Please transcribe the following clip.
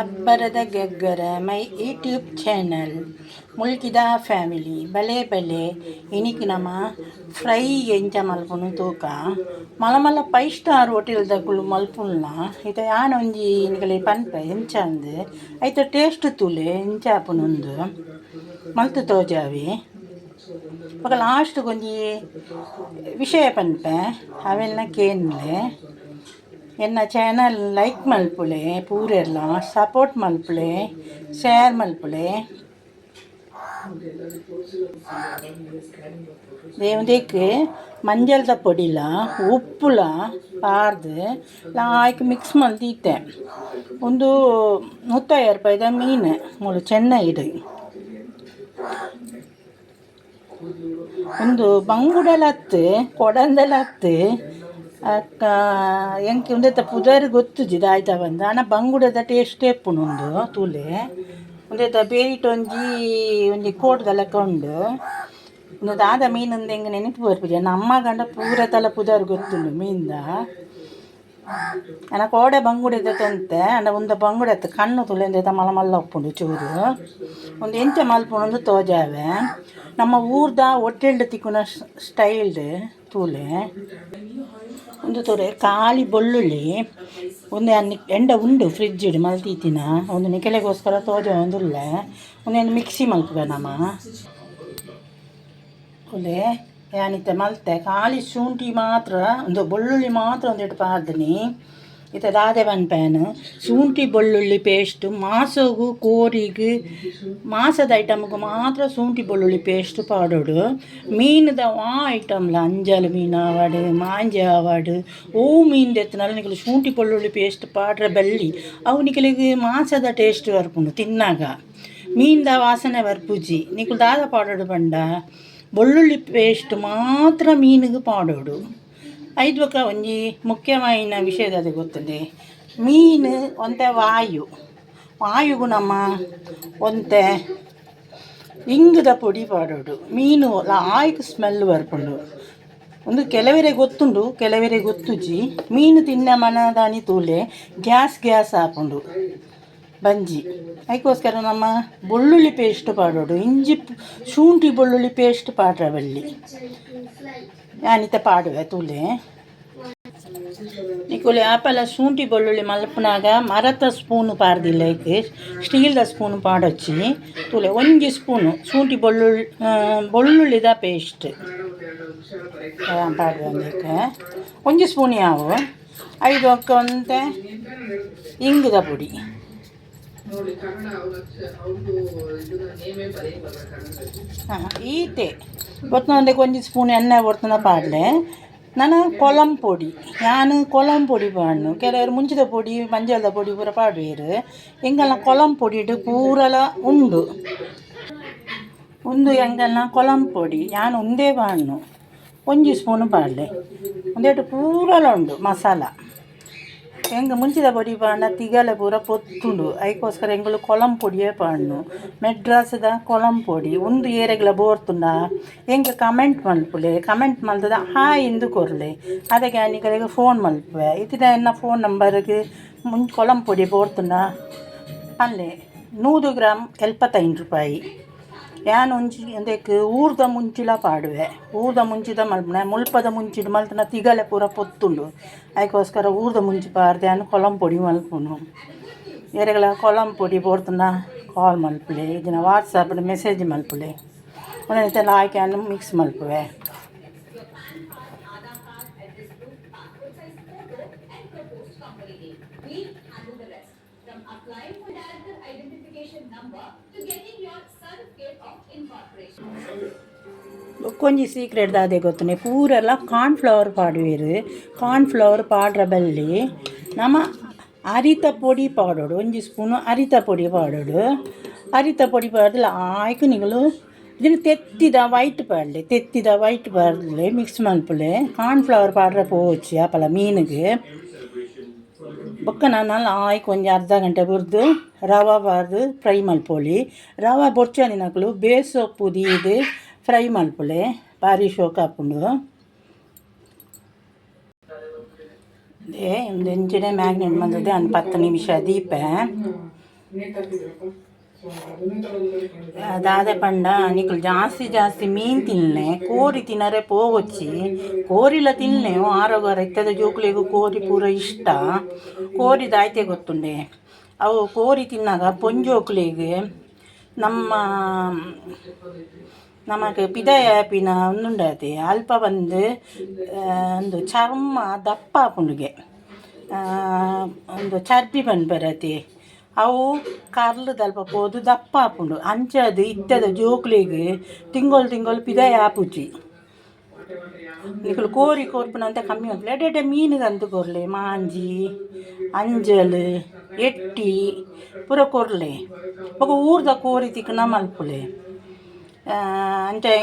ಅಬ್ಬರದ ಗೆಗ್ಗರ my YouTube channel ಮುಲ್ಕಿದ family ಬಲೆ ಬಲೆ ಇನಿಕ್ ನಮ ಫ್ರೈ ಎಂಚ ಮಲ್ಪುನು ತೂಕ ಮಲ ಮಲ್ಲ 5 ಸ್ಟಾರ್ ಹೋಟೆಲ್ದಕುಲು ಮಲ್ಪುಲ್ನ ಇತ ಯಾನೊಂಜಿ ನಿಕಲೆ ಪನ್ಪೆ ಎಂಚ ಅಂದ್ ಐತ ಟೇಸ್ಟ್ ತುಲೆ ಎಂಚ ಆಪುನುಂದು ಮಲ್ತು ತೋಜಾವಿ ಬೊಕ ಲಾಸ್ಟ್ ಗೊಂಜಿ ವಿಷಯ ಪನ್ಪೆ ಅವೆಲ್ಲ ಕೇನ್ಲೆ ಎನ್ನ ಚಾನಲ್ ಲೈಕ್ ಮಲ್ಪುಲೆ ಪೂರೆಲ್ಲ ಸಪೋರ್ಟ್ ಮಲ್ಪುಲೆ ಶೇರ್ ಮಲ್ಪುಲೆ ದೇವದೇಕ್ ಮಂಜಲ್ದ ಪೊಡಿಲ ಉಪ್ಪುಲ ಪಾರ್ದು ಲಾಯ್ಕ್ ಮಿಕ್ಸ್ ಮಲ್ದೀತೆ ಒಂದು 150 ರೂಪಾಯಿದ ಮೀನು ಮೂಲು ಚೆನ್ನೈಡು ಒಂದು ಬಂಗುಡಲತ್ತು ಕೊಡಂದಲತ್ತು ಎಂಕ್ ಉಂದೆತ ಪುದರ್ ಗೊತ್ತುಜಿ ದಾಯ್ತ ಬಂದ ಆನ ಬಂಗುಡದ ಟೇಸ್ಟ್ ಎಪ್ಪುನು ಉಂದು ತೂಲೆ ಉಂದೆತ ಬೇರಿಟೊಂಜಿ ಒಂಜಿ ಕೋಟ್ದ ಲೆಕ್ಕ ಉಂಡು ಇನ್ನು ದಾದ ಮೀನುಂದು ಎಂಗೆ ನೆನಪು ಬರ್ಪಿದೆ ನಮ್ಮ ಗಂಡ ಪೂರ ತಲ ಪುದರ್ ಗೊತ್ತುಂಡು ಮೀನ್ದ ಅನ ಕೋಡೆ ಬಂಗುಡೆದ ತಂತೆ ಅಂಡ ಉಂದ ಬಂಗುಡೆತ್ತ ಕಣ್ಣು ತುಳೆಂದೆತ ಮಲ ಮಲ್ಲ ಉಪ್ಪುಂಡು ಚೂರು ಒಂದು ಎಂಚ ಮಲ್ಪುಂಡು ತೋಜಾವೆ ನಮ್ಮ ಊರ್ದ ಹೊಟ್ಟೆಲ್ಡು ತಿಕ್ಕುನ ಸ್ಟೈಲ್ಡ್ ತೂಲೆ ಒಂದು ತೋರೆ ಖಾಲಿ ಬೆಳ್ಳುಳ್ಳಿ ಒಂದು ಎಂಡ ಉಂಡು ಫ್ರಿಡ್ಜ್ ಮಲ್ತೀತಿನ ಒಂದು ನಿಕೆಲೆಗೋಸ್ಕರ ತೋಜ ಒಂದುಲ್ಲ ಒಂದೇನು ಮಿಕ್ಸಿ ಮಲ್ಪುವೆ ನಮ್ಮ ಒಲೆ ಯಾನಿತ್ತೆ ಮಲ್ತೆ ಖಾಲಿ ಶುಂಠಿ ಮಾತ್ರ ಒಂದು ಬೆಳ್ಳುಳ್ಳಿ ಮಾತ್ರ ಒಂದೆರಡು ಪಾರ್ದನಿ ಇತ್ತ ದಾದೆ ಪನ್ಪೇನು ಶುಂಠಿ ಬೆಳ್ಳುಳ್ಳಿ ಪೇಸ್ಟ್ ಮಾಸಗೂ ಕೋರಿಗೂ ಮಾಸದ ಐಟಮ್ಗೆ ಮಾತ್ರ ಶುಂಠಿ ಬೆಳ್ಳುಳ್ಳಿ ಪೇಸ್ಟ್ ಪಾಡೋಡು ಮೀನದ ಆ ಐಟಮ್ಲ ಅಂಜಲ್ ಮೀನು ಆವಾಡು ಮಾಂಜೆ ಆವಾಡು ಓ ಮೀನು ಎತ್ತಿನಲ್ಲ ನಿಕಲು ಶುಂಠಿ ಬೆಳ್ಳುಳ್ಳಿ ಪೇಸ್ಟ್ ಪಾಡ್ರೆ ಬೆಳ್ಳಿ ಅವು ನಿಕಲಿಗೆ ಮಾಸದ ಟೇಸ್ಟ್ ಬರ್ಪುಂಡು ತಿನ್ನಾಗ ಮೀನ್ದ ವಾಸನೆ ಬರ್ಪುಜಿ ನಿಕಲು ದಾದ ಪಾಡೋಡು ಬಂಡ ಬೆಳ್ಳುಳ್ಳಿ ಪೇಸ್ಟ್ ಮಾತ್ರ ಮೀನಿಗೆ ಪಾಡೋಡು ಐದ್ವಕ ಒಂಜಿ ಮುಖ್ಯವಾಯಿನ ವಿಷಯದ ಗೊತ್ತದೆ ಮೀನು ಒಂತೆ ವಾಯುಗು ನಮ್ಮ ಒಂತೆ ಇಂಗದ ಪೊಡಿ ಪಾಡೋಡು ಮೀನು ಲಾಯ್ಕ್ ಸ್ಮೆಲ್ ಬರ್ಪುಂಡು ಒಂದು ಕೆಲವರೆ ಗೊತ್ತುಂಡು ಕೆಲವರೆ ಗೊತ್ತುಜಿ ಮೀನು ತಿನ್ನ ಮನದಾನಿ ತೂಲೆ ಗ್ಯಾಸ್ ಆಪುಂಡು ಬಂಜಿ ಅದಕ್ಕೋಸ್ಕರ ನಮ್ಮ ಬೆಳ್ಳುಳ್ಳಿ ಪೇಸ್ಟ್ ಪಾಡೋಡು ಇಂಜಿ ಶುಂಠಿ ಬೆಳ್ಳುಳ್ಳಿ ಪೇಸ್ಟ್ ಪಾಡ್ರೆ ಬಳ್ಳಿ ಯಾನಿತ ಪಾಡುವೆ ತೂಲೆ ನಿಕುಲೆ ಆಪಲ ಶುಂಠಿ ಬೆಳ್ಳುಳ್ಳಿ ಮಲ್ಪನಾಗ ಮರತ ಸ್ಪೂನು ಪಾರ್ದಿಲ್ಲ ಸ್ಟೀಲ್ದ ಸ್ಪೂನು ಪಾಡೊಚ್ಚಿ ತೂಲೆ ಒಂಜಿ ಸ್ಪೂನು ಶುಂಠಿ ಬೆಳ್ಳುಳ್ಳಿದ ಪೇಸ್ಟ್ ಪಾಡುವೆ ಅಂದಕ್ಕೆ ಒಂಜಿ ಸ್ಪೂನ್ ಯಾವು 5 ಒಕ್ಕ ಒಂತೆ ಇಂಗುದ ಪುಡಿ ಈತೆ ಗೊತ್ತೊಂದಕ್ಕೆ ಒಂಜಿ ಸ್ಪೂನ್ ಎಣ್ಣೆ ಬರ್ತನ ಪಾಡ್ಲೆ ನಾನು ಕೊಲಂ ಪೊಡಿ ಪಾಡ್ನು ಕೆಲವರು ಮುಂಚಿದ ಪೊಡಿ ಮಂಜಲ್ದ ಪೊಡಿ ಪೂರ ಪಾಡುವೇರು ಎಂಗಲ್ನ ಕೊಲಂ ಪೊಡಿ ಪೂರಲ ಉಂಡು ಒಂದು ಎಂಗಲ್ನ ಕೊಲಂ ಪೊಡಿ ನಾನು ಒಂದೇ ಪಾಡ್ನು ಒಂಜಿ ಸ್ಪೂನು ಪಾಡ್ಲೆ ಒಂದೇಟು ಪೂರಲ ಉಂಡು ಮಸಾಲ ಹೆಂಗೆ ಮುಂಚಿದ ಪೊಡಿ ಪಾಂಡ ತಿಗಲೆ ಪೂರ ಪೊತ್ತುಂಡು ಅದಕ್ಕೋಸ್ಕರ ಎಂಗಳು ಕೊಲಂ ಪೊಡಿಯೇ ಪಾಡ್ನು ಮೆಡ್ರಾಸ್ದ ಕೊಲಂ ಪೊಡಿ ಒಂದು ಏರೆಗ್ಲ ಬೋರ್ತುಂಡ ಹೆಂಗೆ ಕಮೆಂಟ್ ಮಲ್ಪುಲೆ ಕಮೆಂಟ್ ಮಲ್ತದ ಹಾಯ್ ಇಂದು ಕೊರ್ಲೆ ಅದಕ್ಕೆ ಅನಿಗಳಿಗೆ ಫೋನ್ ಮಲ್ಪುವೆ ಇತ್ತಿನ ಎನ್ನ ಫೋನ್ ನಂಬರ್ಗೆ ಕೊಲಂ ಪೊಡಿ ಬೋರ್ತುಂಡ ಅಲ್ಲೇ 100 ಗ್ರಾಮ್ 75 ರೂಪಾಯಿ ಯಾನು ಒಂಜಿ ಅದಕ್ಕೆ ಊರ್ದ ಮುಂಚಿಲ ಪಾಡುವೆ ಊರ್ದ ಮುಂಚಿದ ಮಲ್ಪನೆ ಮುಲ್ಪದ ಮುಂಚಿಡು ಮಲ್ತನ ತಿಗಲೆ ಪೂರ ಪೊತ್ತುಂಡು ಅದಕ್ಕೋಸ್ಕರ ಊರ್ದ ಮುಂಚಿ ಪಾರ್ದೆ ನಾನು ಕೊಲಂ ಪೊಡಿ ಮಲ್ಪುನು ಎರೆಗಳ ಕೊಲಂ ಪೊಡಿ ಬೋರ್ತನ ಕಾಲ್ ಮಲ್ಪುಲೆ ಇದನ್ನ ವಾಟ್ಸಪ್ಡ್ ಮೆಸೇಜ್ ಮಲ್ಪುಲೆ ಒಂದೆಲ್ಲ ಆಯ್ಕೆ ಮಿಕ್ಸ್ ಮಲ್ಪುವೆ కొంచెం సీక్రెట్ దాదే ಗೊತ್ತುನೆ ಪೂರೆಲ್ಲ ಕಾರ್ನ್ಫ್ಲವರ್ ಪಾಡುವೆರು ಕಾರ್ನ್ಫ್ಲವರ್ ಪಾಡ್ರ ಬಲ್ಲಿ ನಮ್ಮ ಅರಿತ ಪೊಡಿ ಪಾಡೋಡು ಒಂಜಿ ಸ್ಪೂನು ಅರಿತ ಪೊಡಿ ಪಾಡೋಡು ಅರಿತ ಪೊಡಿ ಪಾಡ್ದು ಆಯ್ಕೆ ನಿಗಳು ಇದನ್ನು ತೆತ್ತಿದ ವೈಟ್ ಪಾಡ್ಲೆ ಮಿಕ್ಸ್ ಮಲ್ಪುಲೆ ಕಾರ್ನ್ಫ್ಲವರ್ ಪಾಡ್ರೆ ಪೋಚಿ ಆಪಲ ಮೀನಿಗೆ ಬೊಕ್ಕ ನಾನು ಆಯ್ಕೆ ಒಂಜಿ ಅರ್ಧ ಗಂಟೆ ಬುರ್ದು ರವೆ ಪಾರ್ದು ಫ್ರೈ ಮಲ್ಪೊಲಿ ರವೆ ಬೊರ್ಚನಿ ನಕಲು ಬೇಸೊಪ್ಪು ದೀದು ಫ್ರೈ ಮಲ್ಪುಲೆ ಭಾರಿ ಶೋಕ ಆಪುಂಡು ಅದೇ ಒಂದು ಎಂಚಿನ ಮ್ಯಾಗ್ನೇಟ್ ಬಂದದೆ ಒಂದು 10 ನಿಮಿಷ ದೀಪ ಅದಾದ ಪಂಡ ನಿಖಲ್ ಜಾಸ್ತಿ ಮೀನು ತಿನ್ನೆ ಕೋರಿ ತಿನ್ನರೆ ಪೋವಚ್ಚಿ ಕೋರಿಲ ತಿನ್ನೆ ಆರೋಗ್ಯ ಇತ್ತದ ಜೋಕ್ಲಿಗೂ ಕೋರಿ ಪೂರ ಇಷ್ಟ ಕೋರಿ ದಾಯ್ತೆ ಗೊತ್ತುಂಡೆ ಅವು ಕೋರಿ ತಿನ್ನಾಗ ಪೊಂಜೋಕ್ಲಿಗೆ ನಮಗೆ ಪಿದಾಯ ಆಪಿನ ಒಂದುಂಡತೆ ಅಲ್ಪ ಬಂದು ಒಂದು ಚರ್ಮ ದಪ್ಪ ಪುಂಡುಗೆ ಒಂದು ಚರ್ಬಿ ಬಂದು ಬರತ್ತೆ ಅವು ಕರ್ಲದಲ್ಪ ಪೋದು ದಪ್ಪ ಆಪುಂಡು ಅಂಚದು ಇತ್ತದ ಜೋಕ್ಲಿಗೆ ತಿಂಗಳು ಪಿದಾಯ ಆಪುಜಿ ನಿಖಲು ಕೋರಿ ಕೋರ್ಪುನಂತ ಕಮ್ಮಿ ಹೋಗ್ಲಿ ಎಡೆ ಮೀನಿಗಂತೂ ಕೊರ್ಲೆ ಮಾಂಜಿ ಅಂಜಲ್ ಎಟ್ಟಿ ಪೂರ ಕೊರ್ಲೆ ಒಬ್ಬ ಊರ್ದ ಕೋರಿ ತಿಕ್ಕನ ಮಲ್ಪುಲೆ ಅಂಚ